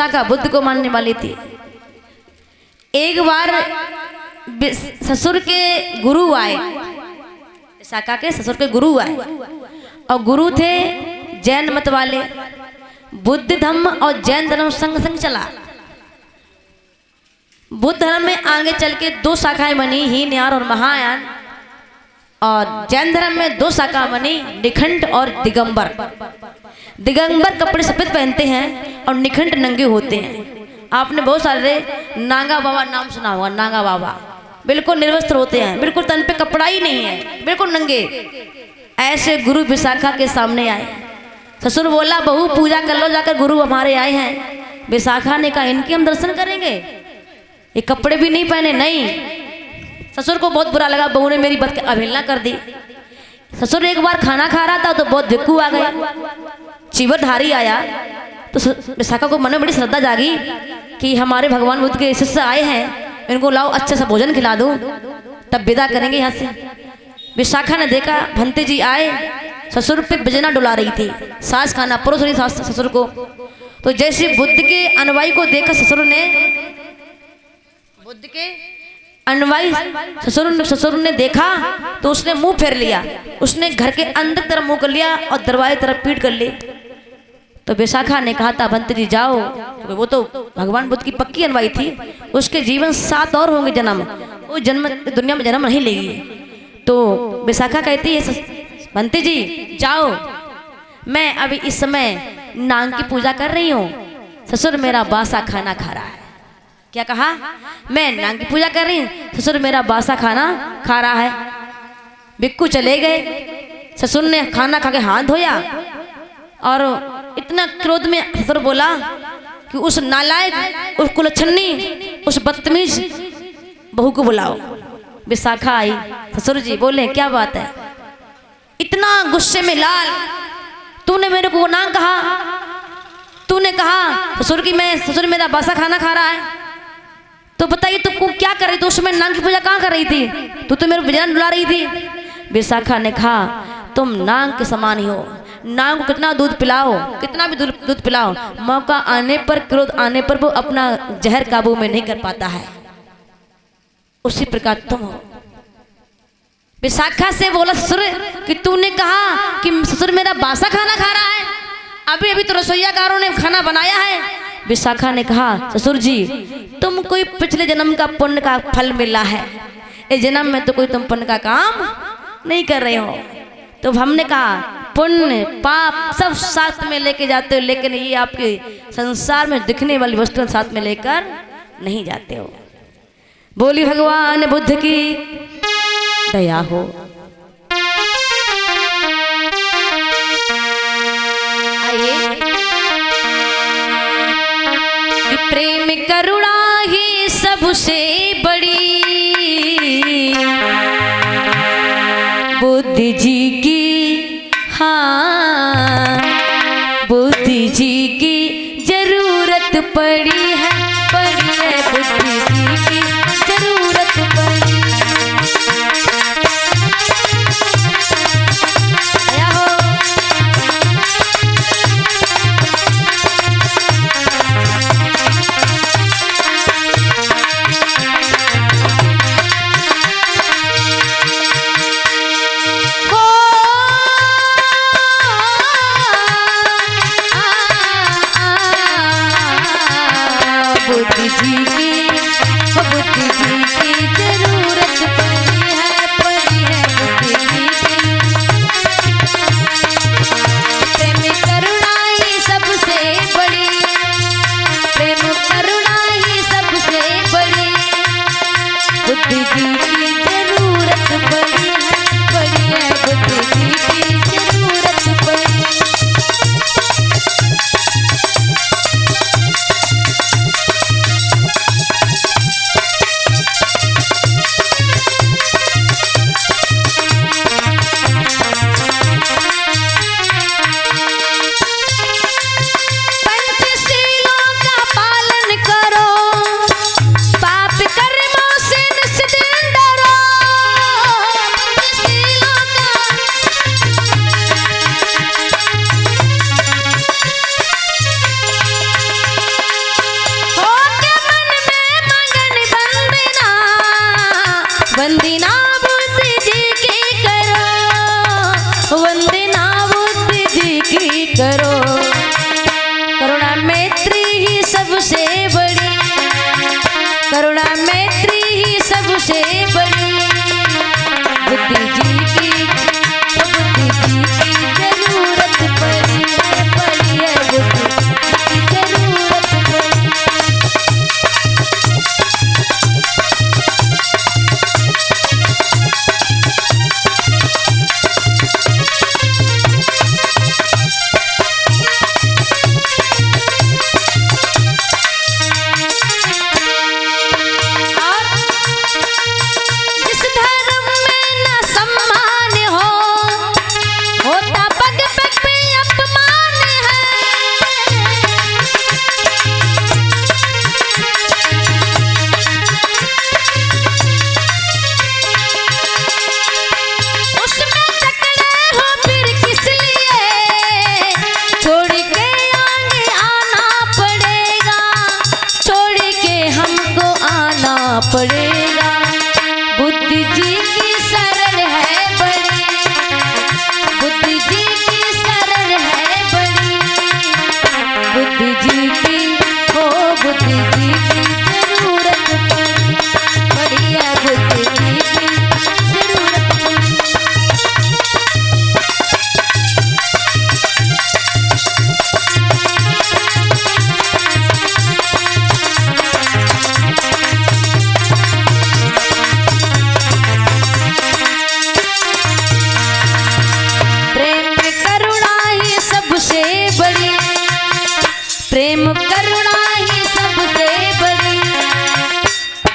विशाखा बुद्ध को मानने वाली थी। एक बार ससुर के गुरु आए, विशाखा के ससुर के गुरु आए, और गुरु थे जैन मत वाले। बुद्ध धर्म और जैन धर्म संग संग चला। बुद्ध धर्म में आगे चल के दो शाखाएं बनी, हीनयान और महायान। और जैन धर्म में दो शाखा बनी, निखंड और दिगंबर। दिगंबर कपड़े सफेद पहनते हैं और निखंड नंगे होते हैं। आपने बहुत सारे नागा बाबा नाम सुना होगा। नागा बाबा बिल्कुल निर्वस्त्र होते हैं, बिल्कुल तन पे कपड़ा ही नहीं है, बिल्कुल नंगे। ऐसे गुरु विशाखा के सामने आए। ससुर बोला, बहू पूजा कर लो जाकर, गुरु हमारे आए हैं। विशाखा ने कहा, इनके हम दर्शन करेंगे, ये कपड़े भी नहीं पहने। नहीं। ससुर को बहुत बुरा लगा, बहू ने मेरी बात की अवहेलना कर दी। ससुर एक बार खाना खा रहा था तो बहुत धिक्कू आ गया, चीवरधारी आया। तो विशाखा को मन में बड़ी श्रद्धा जागी कि हमारे भगवान बुद्ध के शिष्य आए हैं, इनको लाओ अच्छा सा भोजन खिला दो, तब विदा करेंगे यहाँ से। विशाखा ने देखा भंते जी आए, ससुर पे बिजना डुला रही थी, सास खाना परोस रही सास ससुर को। तो जैसे बुद्ध के अनुयायी को देखा ससुर ने, बुद्ध के अनुयायी ससुर ने देखा तो उसने मुंह फेर लिया। उसने घर के अंदर तरफ मुंह कर लिया और दरवाजे तरफ पीठ कर ली। तो विशाखा ने कहा था, भंते जी जाओ, तो वो तो भगवान बुद्ध की पक्की अनुयायी थी, उसके जीवन 7 और होंगे जन्म, वो जन्म दुनिया में जन्म नहीं लेगी। तो विशाखा कहती है, भंते जी जाओ, मैं अभी इस समय नाग की पूजा कर रही हूँ, ससुर मेरा बासा खाना खा रहा है। क्या कहा? मैं नाग की पूजा कर रही हूँ, ससुर मेरा बासा खाना खा रहा है। बिक्कू चले गए। ससुर ने खाना खा के हाथ धोया और इतना क्रोध में ससुर बोला कि उस नालायक, उस कुलच्छनी, उस बदतमीज बहू को बुलाओ। विशाखा आई। ससुर जी बोले, क्या बात है? इतना गुस्से में लाल, तूने मेरे को ना कहा, तूने कहा ससुर मेरा बासा खाना खा रहा है, तो बताइए तुमको क्या कर रही थी? उस समय नाग की पूजा कहाँ कर रही थी? तू तो मेरे बिजान डुला रही थी। विशाखा ने कहा, तुम नाग के समान ही हो, नाग को कितना दूध पिलाओ, कितना भी दूध पिलाओ, मौका आने पर, क्रोध आने पर वो अपना जहर काबू में नहीं कर पाता है, उसी प्रकार तुम हो। विशाखा से बोला ससुर कि तूने कहा कि ससुर मेरा बासा खाना खा रहा है, अभी अभी तो रसोईयाकारों ने खाना बनाया है। विशाखा ने कहा, ससुर जी तुम कोई पिछले जन्म का पुण्य का फल मिला है, इस जन्म में तो कोई तुम पुण्य का काम नहीं कर रहे हो। तो हमने कहा पुण्य पाप सब साथ में लेके जाते हो, लेकिन ये आपके संसार में दिखने वाली वस्तुएं साथ में लेकर नहीं जाते हो। बोली भगवान बुद्ध की दया हो। आइए, कि प्रेम करुणा ही सबसे बड़ी बुद्ध जी की, हाँ बुद्ध जी की जरूरत पड़ी है, पड़ी है बुद्ध जी की जरूरत पड़ी।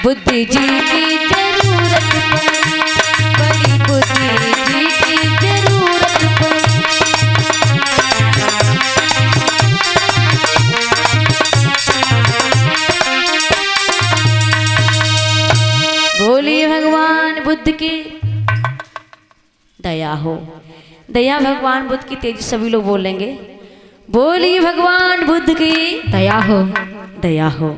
बुद्धि जी की जरूरत पड़ी, बड़ी बुद्धि जी की जरूरत पड़ी। बोलिए भगवान बुद्ध की दया हो। दया भगवान बुद्ध की तेजी सभी लोग बोलेंगे, बोलिए भगवान बुद्ध की दया हो। दया हो।